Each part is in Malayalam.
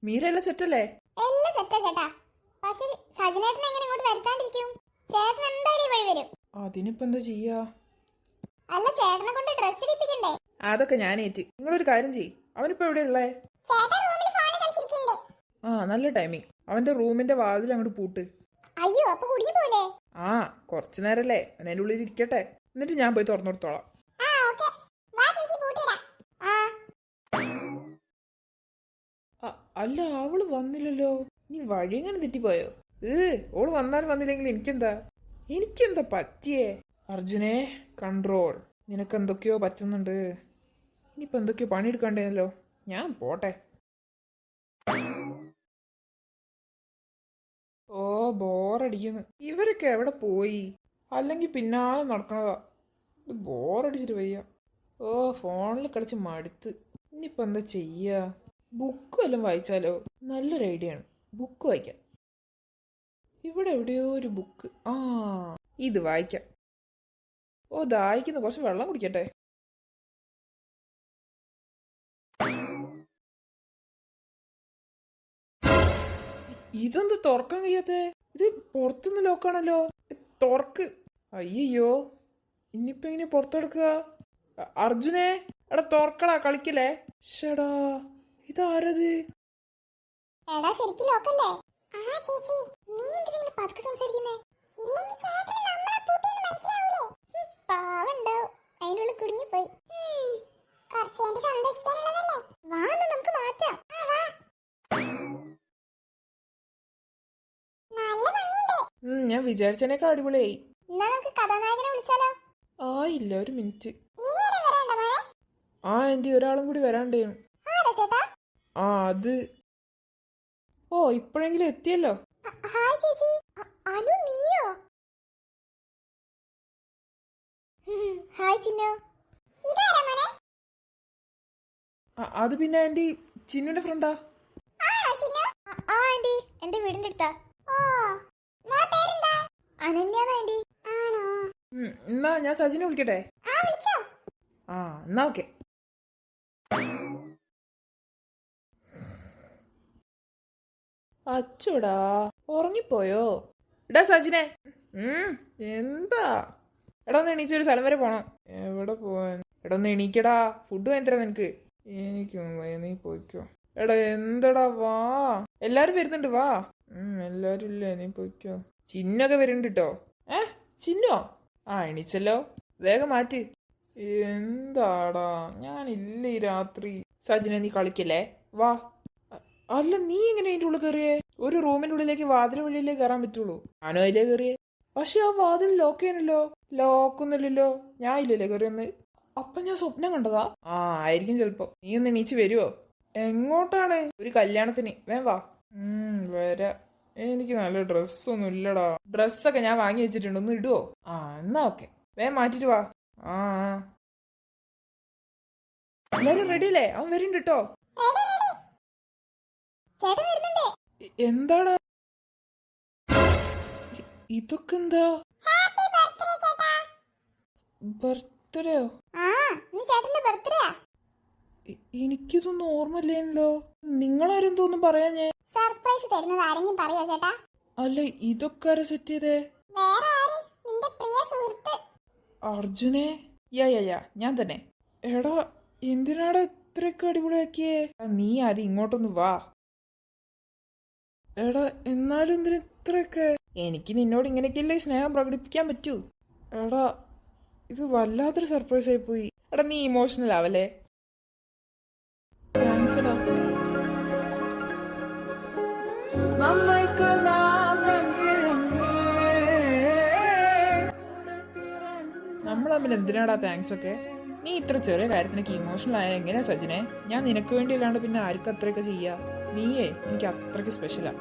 മീരെല്ലാം സെറ്റല്ലേ? എല്ലാം സെറ്റാ ചേട്ടാ. പക്ഷെ സജനേട്ടൻ എങ്ങനെ ഇങ്ങോട്ട് വരുത്താണ്ടിരിക്കും? ചേട്ടൻ എന്തായാലും വഴി വരും. അതിനിപ്പോ എന്താ ചെയ്യാ? അല്ല, ചേട്ടനെ കൊണ്ട് ഡ്രസ് ഇടിപ്പിക്കണ്ടേ? അതൊക്കെ ഞാനേറ്റ്. നിങ്ങളൊരു കാര്യം ചെയ്യ്. അവനിപ്പോ എവിടെ ഉള്ളേ? ആ, നല്ല ടൈമിങ്. അവന്റെ റൂമിന്റെ വാതിൽ അങ്ങോട്ട് പൂട്ട്. അയ്യോ, അപ്പൊ കുടുങ്ങി പോലെ. ആ, കുറച്ചു നേരല്ലേ അവൻ അതിന്റെ ഉള്ളിൽ ഇരിക്കട്ടെ. എന്നിട്ട് ഞാൻ പോയി തുറന്നു കൊടുത്തോളാം. അല്ല, അവള് വന്നില്ലല്ലോ. നീ വഴി എങ്ങനെ തെറ്റിപ്പോയോ? ഓള് വന്നാലും വന്നില്ലെങ്കിൽ എനിക്കെന്താ പറ്റിയേ? അർജുനെ, കൺട്രോൾ. നിനക്കെന്തൊക്കെയോ പറ്റുന്നുണ്ട്. ഇനിയിപ്പോ എന്തൊക്കെയോ പണിയെടുക്കണ്ടേന്നല്ലോ. ഞാൻ പോട്ടെ. ഓ, ബോറടിക്കുന്നു. ഇവരൊക്കെ എവിടെ പോയി? അല്ലെങ്കിൽ പിന്നാലെ നടക്കണതാ. ഇത് ബോറടിച്ചിട്ട് വയ്യ. ഓ, ഫോണിൽ കളിച്ച് മടുത്ത്. ഇനിയിപ്പോ എന്താ ചെയ്യാ? ബുക്ക് വല്ലതും വായിച്ചാലോ? നല്ലൊരു ഐഡിയ ആണ്. ബുക്ക് വായിക്കാം. ഇവിടെ എവിടെയോ ഒരു ബുക്ക്. ആ, ഇത് വായിക്കാം. ഓ, ദാഹിക്കുന്നു. കുറച്ച് വെള്ളം കുടിക്കട്ടെ. ഇതെന്ത് തുറക്കാൻ കഴിയാത്തെ? ഇത് പുറത്തുനിന്ന് ലോക്കാണല്ലോ. തുറക്ക്. അയ്യോ, ഇനിയിപ്പോ എങ്ങനെ പുറത്തെടുക്കുക? അർജുനെ, എടാ തുറക്കടാ, കളിക്കല്ലേ. ഷടാ, ഇതാരത്? എടാ, ശരിക്കും ലോക്കല്ലേ? ആ ചേച്ചി, നീ എന്തിനാ ഇങ്ങനെ പതുക്കെ സംസാരിക്കുന്നേ? ഇല്ലെങ്കിൽ ചേട്ടന് നമ്മളെ പൂട്ടിയെന്ന് മനസ്സിലാവൂലേ? പാവണ്ടോ, അതിനുള്ളിൽ കുടുങ്ങിപ്പോയി. കുറച്ചേന്റെ സന്തോഷിക്കാനുള്ളതല്ലേ? വാ, നമുക്ക് മാറ്റാം. നല്ല ഭംഗിയുണ്ട്. ഞാൻ വിചാരിച്ചതിനേക്കാൾ അടിപൊളിയായി. എന്നാ നമുക്ക് കഥാനായകനെ വിളിച്ചാലോ? ഇല്ല, ഒരു മിനിറ്റ്. ആ, എന്റെ ഒരാളും കൂടി വരാണ്ടേനു. അത് ഓ, ഇപ്പോഴെങ്കിലും എത്തിയല്ലോ. ഹായ് ചേച്ചി. അനു, നീയോ? ഹായ് ചിന്നു. അത് പിന്നെ ആന്റി ചിന്നുന്റെ ഫ്രണ്ടാ. ആ ആന്റി, എന്റെ വീടിന്റെ അടുത്താ. അനന്യാന്ന് ആന്റി. എന്നാ ഞാൻ സജിനെ വിളിക്കട്ടെ. എന്നാ ഓക്കെ. അച്ചോടാ, ഉറങ്ങിപ്പോയോ? എടാ സജിനെ. എന്താ? എടാ, ഒന്ന് എണീച്ചൊരു സ്ഥലം വരെ പോണം. എവിടെ പോവാൻ? എടാ, ഒന്ന് എണീക്കടാ. ഫുഡ് വേണ്ടരാ നിനക്ക്? നീ പോയിക്കോ. എടാ, എന്തടാ, വാ. എല്ലാരും വരുന്നുണ്ട്, വാ. എല്ലാരും ഇല്ലേ? നീ പോയിക്കോ. ചിന്നൊക്കെ വരുന്നുണ്ട് കേട്ടോ. ചിന്നോ? എണീച്ചല്ലോ. വേഗം മാറ്റ്. എന്താടാ, ഞാനില്ല ഈ രാത്രി. സജിനെ, നീ കളിക്കല്ലേ, വാ. അല്ല, നീ എങ്ങനെ അതിന്റെ ഉള്ളിൽ കയറിയേ? ഒരു റൂമിന്റെ ഉള്ളിലേക്ക് വാതിൽ വഴിയിലേക്ക് കയറാൻ പറ്റുള്ളൂ. ഞാനോ അതിലേ കയറിയേ. പക്ഷെ ആ വാതിൽ ലോക്ക് ചെയ്യാനല്ലോ. ലോക്കൊന്നുമില്ലല്ലോ. ഞാൻ ഇല്ലല്ലേ കയറിയൊന്ന്. അപ്പൊ ഞാൻ സ്വപ്നം കണ്ടതാ? ആയിരിക്കും ചിലപ്പോ. നീ ഒന്ന് എണീച്ച് വരുവോ? എങ്ങോട്ടാണ്? ഒരു കല്യാണത്തിന്. വാ. വരാ. എനിക്ക് നല്ല ഡ്രസ്സൊന്നും ഇല്ലടാ. ഡ്രസ്സൊക്കെ ഞാൻ വാങ്ങി വെച്ചിട്ടുണ്ട്. ഒന്ന് ഇടുവോ? എന്നാ ഓക്കെ. മാറ്റിട്ട് വാ. എല്ലാരും റെഡിയല്ലേ? അവൻ വരുന്നുണ്ട് കേട്ടോ. എന്താണ് ഇതൊക്കെ? എന്താ ബർത്ത്ഡേയോ? എനിക്കിതൊന്നും ഓർമ്മയില്ലേനല്ലോ. നിങ്ങളാരും തോന്നും പറയാ. ഞാൻ സർപ്രൈസ് തരുന്നത് ആരെങ്കിലും പറയോ ചേട്ടാ? അല്ല, ഇതൊക്കെ ആരാ സെറ്റ് ചെയ്തേ? അർജുനെ. യാ ഞാൻ തന്നെ. എടാ, എന്തിനാടാ ഇത്രയൊക്കെ അടിപൊളിയാക്കിയേ? നീ ആരും ഇങ്ങോട്ടൊന്ന് വാ. എടാ, എന്നാലും എന്തിനാ ഇത്രയൊക്കെ? എനിക്ക് നിന്നോട് ഇങ്ങനെയൊക്കെയല്ലേ സ്നേഹം പ്രകടിപ്പിക്കാൻ പറ്റൂ. എടാ, ഇത് വല്ലാത്തൊരു സർപ്രൈസ് ആയി പോയി. എടാ, നീ ഇമോഷണൽ ആവല്ലേ? താങ്ക്സ് എടാ. നമ്മൾ തമ്മിൽ എന്തിനാടാ താങ്ക്സ് ഒക്കെ? നീ ഇത്ര ചെറിയ കാര്യത്തിനൊക്കെ ഇമോഷണൽ ആയ എങ്ങനെയാ സജിനെ? ഞാൻ നിനക്ക് വേണ്ടി അല്ലാണ്ട് പിന്നെ ആർക്കും അത്രയൊക്കെ ചെയ്യാ? നീയേ എനിക്ക് അത്രയ്ക്ക് സ്പെഷ്യലാ.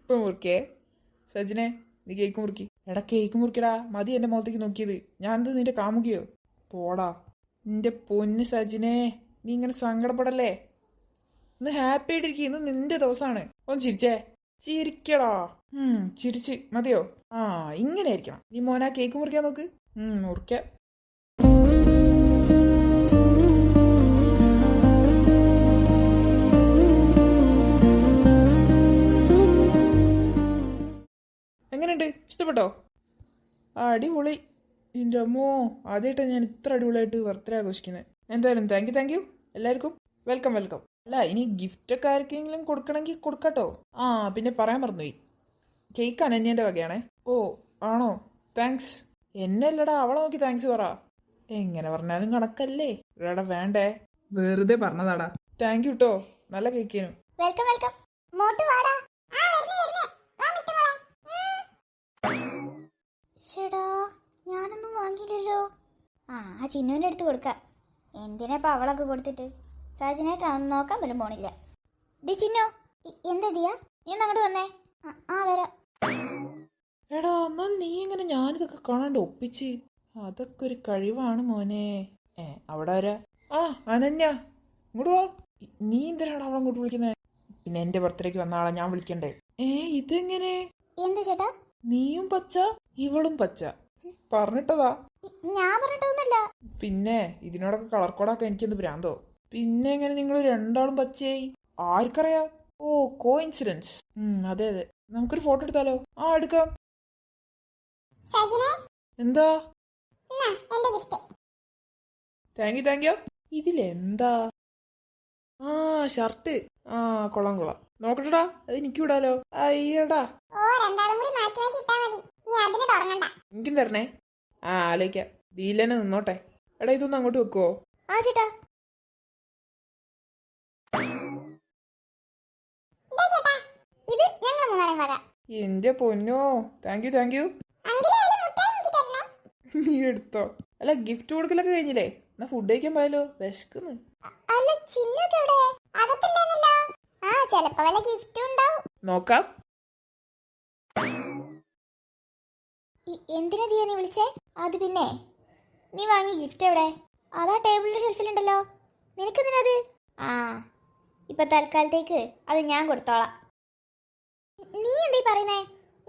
ഇപ്പൊ മുറിക്കേ. സജിനെ നീ കേക്ക് മുറിക്കി. എടാ കേക്ക് മുറിക്കടാ. മതി എന്റെ മുഖത്തേക്ക് നോക്കിയത്. ഞാനെന്ത് നിന്റെ കാമുകിയോ? പോടാ. നിന്റെ പൊന്ന് സജിനെ, നീ ഇങ്ങനെ സങ്കടപ്പെടല്ലേ. ഇന്ന് ഹാപ്പി ആയിട്ടിരിക്കും. ഇന്ന് നിന്റെ ദിവസമാണ്. ഒന്ന് ചിരിച്ചേ. ചിരിക്കടാ. ചിരിച്ച് മതിയോ? ആ ഇങ്ങനെ ആയിരിക്കണം. നീ മോനാ കേക്ക് മുറിക്കാൻ നോക്ക്. മുറിക്ക. എങ്ങനെയുണ്ട്? ഇഷ്ടപ്പെട്ടോ? അടിപൊളി. എൻ്റെ അമ്മോ, ആദ്യമായിട്ടാണ് ഞാൻ ഇത്ര അടിപൊളിയായിട്ട് ബർത്ത്ഡേ ആഘോഷിക്കുന്നത്. എന്തായാലും താങ്ക് യു എല്ലാവർക്കും. Welcome welcome. അല്ല, ഇനി ഗിഫ്റ്റൊക്കെ ആർക്കെങ്കിലും കൊടുക്കണമെങ്കിൽ കൊടുക്കാട്ടോ. ആ പിന്നെ പറയാൻ മറന്നുപോയി, കേക്ക് അനന്യൻ്റെ വകയാണേ. ഓ ആണോ? താങ്ക്സ്. എന്നെ അല്ലടാ, അവളെ നോക്കി താങ്ക്സ് പറ. എങ്ങനെ പറഞ്ഞാലും കണക്കല്ലേ. എടാ വേണ്ടേ, വെറുതെ പറഞ്ഞതാടാ. താങ്ക് യു കേട്ടോ, നല്ല കേക്കേനു. Welcome welcome. മോട്ട് വാടാ. ഷടാ, ഞാനൊന്നും വാങ്ങിയില്ലല്ലോ. ആ ചിന്നുവിൻ്റെ അടുത്ത് കൊടുക്കാം. എന്തിനാ ഇപ്പം അവളൊക്കെ കൊടുത്തിട്ട്? സജിനായിട്ട് അതൊന്നും നോക്കാൻ പോലും പോണില്ല. ഡി ചിന്നു, എന്താ ദിയാ, നീ ഒന്ന് അങ്ങോട്ട് വന്നേ. ആ വരാം. എടാ എന്നാൽ നീ ഇങ്ങനെ ഞാനിതൊക്കെ കാണാണ്ട് ഒപ്പിച്ച്. അതൊക്കെ ഒരു കഴിവാണ് മോനെ. അവിടെ വരാ. ആ അനന്യ, ഇങ്ങോട്ട് വാ. നീ എന്തിനാണ് അവളെ അങ്ങോട്ട് വിളിക്കുന്നത്? പിന്നെ എന്റെ ബർത്ത്ഡേക്ക് വന്ന ആളെ ഞാൻ വിളിക്കണ്ടേ? ഇതെങ്ങനെ? എന്താ ചേട്ടാ? നീയും പച്ച ഇവളും പച്ച. പറഞ്ഞിട്ടതാ. ഞാൻ പറഞ്ഞിട്ടൊന്നുമല്ല. പിന്നെ ഇതിനോടൊക്കെ കളർ കോഡാക്കാൻ എനിക്കെന്ത് ഭ്രാന്തോ? പിന്നെ എങ്ങനെ നിങ്ങൾ രണ്ടാളും പച്ചയായി? ആർക്കറിയാം. ഓ കോഇൻസിഡൻസ്. അതെ അതെ, നമുക്കൊരു ഫോട്ടോ എടുത്താലോ? ആ എടുക്കാം. എന്താ? Thank you. ഇതിലെന്താ? ആ ഷർട്ട്. ആ കൊള്ളാം കൊള്ളാം. നോക്കട്ടെടാ, അത് എനിക്ക് വിടാലോ. അയ്യടാ, എനിക്കും തരണേ. ആലോചിക്കാം. ദീലനെ നിന്നോട്ടെ. എടാ ഇതൊന്നും അങ്ങോട്ട് വെക്കുവോ? ആ ചേട്ടാ. ഇത് ഞങ്ങൾ മൂന്നാളും വരാം. എന്റെ പൊന്നോ, താങ്ക് യു. നീ എടുത്തോ. അല്ല ഗിഫ്റ്റ് കൊടുക്കലൊക്കെ കഴിഞ്ഞില്ലേ? എന്നാ ഫുഡ് കഴിക്കാൻ പോയാലോ? വിശക്കുന്നു. അല്ല ചിന്നൊക്കെ എവിടെ? അകത്തുണ്ടായിരുന്നല്ലോ. ആ ചിലപ്പോ വല്ല ഗിഫ്റ്റ് ഉണ്ടാവും. നോക്കാം. എന്തിനാ ദിയ നീ വിളിച്ചേ? അത് പിന്നെ നീ വാങ്ങിയ ഗിഫ്റ്റ് എവിടെ? അതാ ടേബിളിന്റെ ഷെൽഫിലുണ്ടല്ലോ. നിനക്കെന്തിനത്? ആ ഇപ്പൊ തൽക്കാലത്തേക്ക് അത് ഞാൻ കൊടുത്തോളാം. നീ എന്തീ പറയുന്നേ?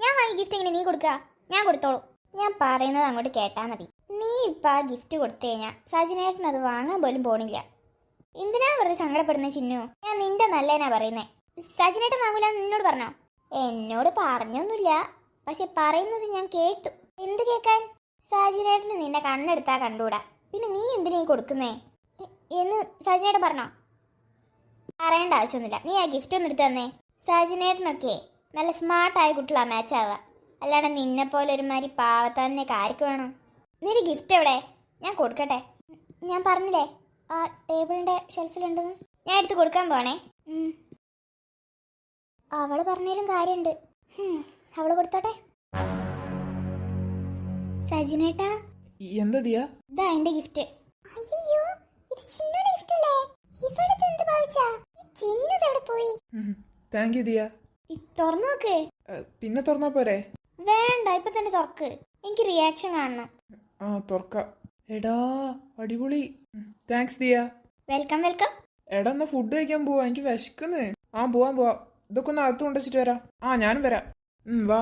ഞാൻ വാങ്ങിയ ഗിഫ്റ്റ് എങ്ങനെ നീ കൊടുക്ക? ഞാൻ കൊടുത്തോളൂ. ഞാൻ പറയുന്നത് അങ്ങോട്ട് കേട്ടാ മതി. നീ ഇപ്പൊ ആ ഗിഫ്റ്റ് കൊടുത്തു കഴിഞ്ഞാ സജിനേട്ടൻ അത് വാങ്ങാൻ പോലും പോണില്ല. എന്തിനാ വെറുതെ സങ്കടപ്പെടുന്ന ചിന്നു? ഞാൻ നിന്റെ നല്ലതിനാ പറയുന്നേ. സജിനേട്ടൻ വാങ്ങൂല നിന്നോട് പറഞ്ഞോ? എന്നോട് പറഞ്ഞൊന്നുമില്ല, പക്ഷെ പറയുന്നത് ഞാൻ കേട്ടു. എന്ത് കേൾക്കാൻ? സജിനേട്ടന് നിന്നെ കണ്ണെടുത്താ കണ്ടൂടാ, പിന്നെ നീ എന്തിനാ കൊടുക്കുന്നേ എന്ന് സജിനേട്ടൻ പറഞ്ഞോ? പറയേണ്ട ആവശ്യമൊന്നുമില്ല. നീ ആ ഗിഫ്റ്റ് ഒന്ന് എടുത്ത് തന്നേ. സജിനേട്ടനൊക്കെ നല്ല സ്മാർട്ടായ കുട്ടികളാ മാച്ച് ആവുക, അല്ലാണ്ട് നിന്നെ പോലെ ഒരുമാതിരി പാവത്താനൊക്കെ ആർക്ക് വേണം? നിന്റെ ഗിഫ്റ്റ് എവിടെ? ഞാൻ കൊടുക്കട്ടെ. ഞാൻ പറഞ്ഞില്ലേ ആ ടേബിളിന്റെ ഷെൽഫിലുണ്ടെന്ന്. ഞാൻ എടുത്ത് കൊടുക്കാൻ പോണേ. അവള് പറഞ്ഞാലും കാര്യമുണ്ട്. അവള് കൊടുത്തോട്ടെ. സജിനേട്ടാ, എന്താ ദിയ? ഇതാ എന്റെ ഗിഫ്റ്റ്. അയ്യോ, ഇത് ചിന്നുടെ ഗിഫ്റ്റ് അല്ലേ? ഇവിടുത്തെ എന്ത് ഭാവിച്ചാ? ചിന്നു എവിടെ പോയി? Thank you Diya. തുറന്നു നോക്ക്. പിന്നെ തുറന്നാ പോരെ? വേണ്ട, ഇപ്പൊ തന്നെ തുറക്ക്. എനിക്ക് റിയാക്ഷൻ കാണണം. ആ തുറക്കാം. എടാ അടിപൊളി. താങ്ക്സ് ദിയ. Welcome welcome. എടാ എന്നാ ഫുഡ് കഴിക്കാൻ പോവാ, എനിക്ക് വിശക്കുന്നു. ആ പോവാം. ഇതൊക്കെ ഒന്ന് അകത്ത് കൊണ്ടുവച്ചിട്ട് വരാം. ആ ഞാനും വരാം. വാ.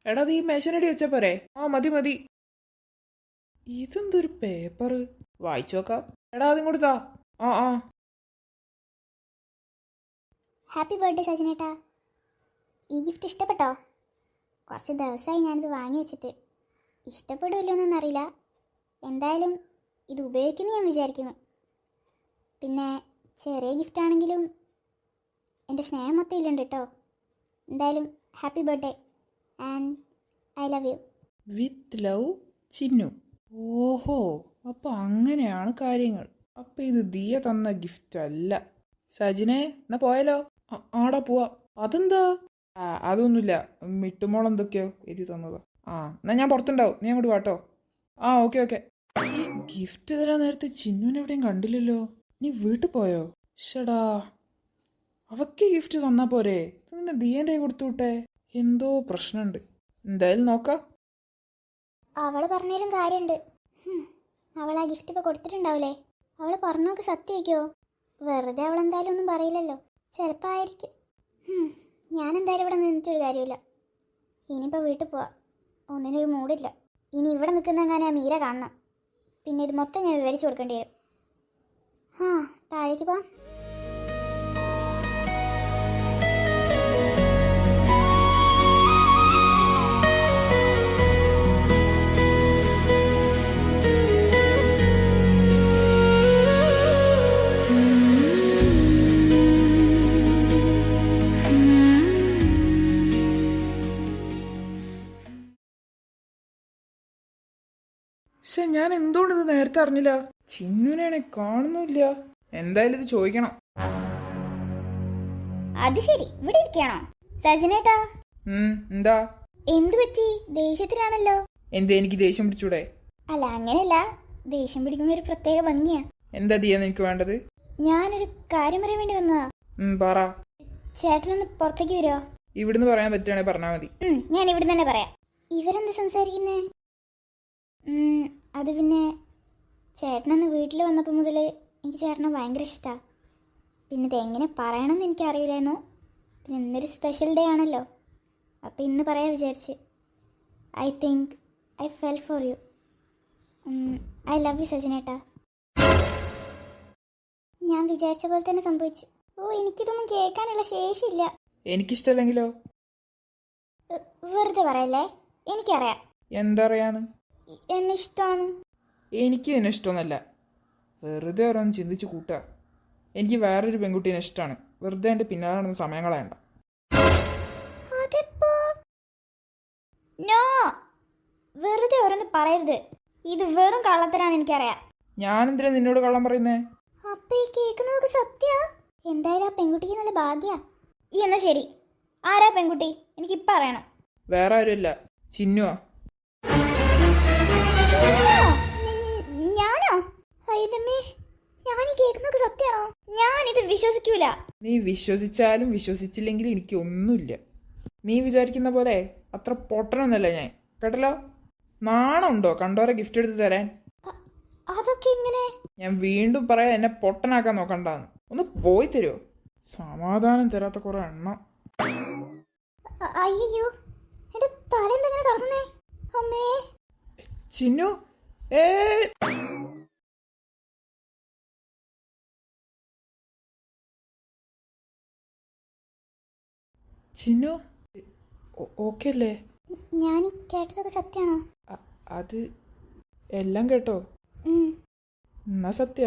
എടാ നീ മേശനടി വെച്ചാ പോരെ? ആ മതി. ഇതെന്തൊരു പേപ്പർ? വായിച്ചു നോക്കാം. എടാ അതും കൊടുത്താ. ആ ഹാപ്പി ബർത്ത്ഡേ സജിനേട്ടാ. ഈ ഗിഫ്റ്റ് ഇഷ്ടപ്പെട്ടോ? കുറച്ച് ദിവസമായി ഞാനിത് വാങ്ങി വെച്ചിട്ട്. ഇഷ്ടപ്പെടില്ലെന്നൊന്നും അറിയില്ല. എന്തായാലും ഇത് ഉപയോഗിക്കുന്നു ഞാൻ വിചാരിക്കുന്നു. പിന്നെ ചെറിയ ഗിഫ്റ്റ് ആണെങ്കിലും എൻ്റെ സ്നേഹം മൊത്തം ഇല്ലുണ്ട് കേട്ടോ. എന്തായാലും happy birthday and I love U. With love Chinnu. ഓഹോ, അപ്പൊ അങ്ങനെയാണ് കാര്യങ്ങൾ. അപ്പൊ ഇത് ദിയ തന്ന ഗിഫ്റ്റ് അല്ല. സജിനെ എന്നാ പോയാലോ? ആടാ പോവാ. അതെന്താ? അതൊന്നുമില്ല, മിട്ടുമോൾ എന്തൊക്കെയോ എഴുതി തന്നതാ. എന്നാ ഞാൻ പുറത്തുണ്ടാവും, നീ അങ്ങോട്ട് വാട്ടോ. ഓക്കെ. ഈ ഗിഫ്റ്റ് തരാൻ നേരത്തെ ചിന്നുവിനെ എവിടെയും കണ്ടില്ലല്ലോ. നീ വീട്ടിൽ പോയോ? ഷടാ, അവക്ക് ഗിഫ്റ്റ് തന്നാ പോരെ? ഇത് നിന്നെ ദിയന്റെ കൈ കൊടുത്തു വിട്ടെ. എന്തോ പ്രശ്നമുണ്ട്. എന്തായാലും നോക്കാം. അവള് പറഞ്ഞാലും കാര്യമുണ്ട്. അവൾ ആ ഗിഫ്റ്റ് ഇപ്പോൾ കൊടുത്തിട്ടുണ്ടാവില്ലേ? അവൾ പറഞ്ഞൊക്കെ സത്യമായിക്കോ? വെറുതെ അവൾ എന്തായാലും ഒന്നും പറയില്ലല്ലോ. ചിലപ്പോൾ ആയിരിക്കും. ഞാൻ എന്തായാലും ഇവിടെ നിന്നിട്ടൊരു കാര്യമില്ല. ഇനിയിപ്പോൾ വീട്ടിൽ പോവാം. ഒന്നിനൊരു മൂടില്ല. ഇനി ഇവിടെ നിൽക്കുന്ന മീര കാണണം. പിന്നെ ഇത് മൊത്തം ഞാൻ വിവരിച്ചു കൊടുക്കേണ്ടി വരും. താഴേക്ക് പോവാം. പക്ഷെ ഞാൻ എന്തുകൊണ്ട് ഇത് നേരത്തെ അറിഞ്ഞില്ല? ചിന്നുവിനെ കാണുന്നില്ല. എന്തായാലും ഇത് ചോദിക്കണം. അത് ശരി, ഇവിടെ ഇരിക്കണോ സജനേട്ടാ? എന്താ? എന്തു പറ്റി? ദേഷ്യത്തിലാണല്ലോ. എന്താ, എനിക്ക് ദേഷ്യം പിടിച്ചൂടെ? അല്ല, അങ്ങനെയല്ല. ദേഷ്യം പിടിക്കുമ്പോ ഒരു പ്രത്യേക ഭംഗിയാ. എന്താ ദിയ നിനക്ക് വേണ്ടത്? ഞാനൊരു കാര്യം പറയാൻ വേണ്ടി വന്നതാ. പറ. ചേട്ടനൊന്ന് പുറത്തേക്ക് വരുമോ? ഇവിടുന്ന് പറയാൻ പറ്റുവാണെ പറഞ്ഞാ മതി. ഞാൻ ഇവിടുന്ന് തന്നെ പറയാം. ഇവരെന്ത് സംസാരിക്കുന്നേ? അത് പിന്നെ ചേട്ടനന്ന് വീട്ടിൽ വന്നപ്പോൾ മുതൽ എനിക്ക് ചേട്ടനെ ഭയങ്കര ഇഷ്ടമാണ്. പിന്നെ ഇതെങ്ങനെ പറയണമെന്ന് എനിക്കറിയില്ലായിരുന്നു. പിന്നെ ഇന്നൊരു സ്പെഷ്യൽ ഡേ ആണല്ലോ, അപ്പോൾ ഇന്ന് പറയാൻ വിചാരിച്ച്. I think I fell for you. I love you സജനേട്ടാ. ഞാൻ വിചാരിച്ച പോലെ തന്നെ സംഭവിച്ചു. എനിക്കിതൊന്നും കേൾക്കാനുള്ള ശേഷിയില്ല. എനിക്കിഷ്ടമല്ലെങ്കിലോ? വെറുതെ പറയല്ലേ, എനിക്കറിയാം. എന്തറിയാന്ന്? എന്നെ ഇഷ്ടമാണ്. എനിക്ക് എന്നെ ഇഷ്ടമൊന്നുമല്ല. വെറുതെ ഓരോന്ന് ചിന്തിച്ച് കൂട്ടുക. എനിക്ക് വേറൊരു പെൺകുട്ടീനെ ഇഷ്ടമാണ്. വെറുതെ എൻ്റെ പിന്നാലെ നടന്ന് സമയം കളയണ്ട. വെറുതെ ഓരോന്ന് പറയരുത്. ഇത് വെറും കള്ളത്തരാന്ന് എനിക്കറിയാം. ഞാനെന്തിനാ നിന്നോട് കള്ളം പറയുന്നേ? അപ്പൊ ഈ കേൾക്കുന്നതൊക്കെ സത്യ? എന്തായാലും ആ പെൺകുട്ടിക്ക് നല്ല ഭാഗ്യ. എന്നാ ശരി, ആരാ പെൺകുട്ടി? എനിക്കിപ്പം അറിയണം. വേറെ ആരുമില്ല, ചിന്നുവാ. ഞാനോ? അയ്യമ്മേ, ഞാൻ ഈ കേൾക്കുന്നതൊക്കെ സത്യമാണോ? ഞാനിത് വിശ്വസിക്കൂല. നീ വിശ്വസിച്ചാലും വിശ്വസിച്ചില്ലെങ്കിലും എനിക്കൊന്നുമില്ല. നീ വിചാരിക്കുന്ന പോലെ അത്ര പൊട്ടനൊന്നല്ല ഞാൻ, കേട്ടല്ലോ. നാണമുണ്ടോ കണ്ടോരെ ഗിഫ്റ്റ് എടുത്ത് തരാൻ? അതൊക്കെ ഇങ്ങനെ? ഞാൻ വീണ്ടും പറയാം, എന്നെ പൊട്ടനാക്കാൻ നോക്കണ്ടാന്ന്. ഒന്ന് പോയി തരുമോ? സമാധാനം തരാത്ത കുറെ എണ്ണം. അയ്യോ, എന്റെ തല എന്തെങ്ങനെ കറങ്ങുന്നേ? അമ്മേ ചിന്നു, ചിന്നു ഓക്കെ അല്ലേ? ഞാൻ കേട്ടതൊക്കെ സത്യമാണോ? അത് എല്ലാം കേട്ടോ? എന്നാ സത്യ.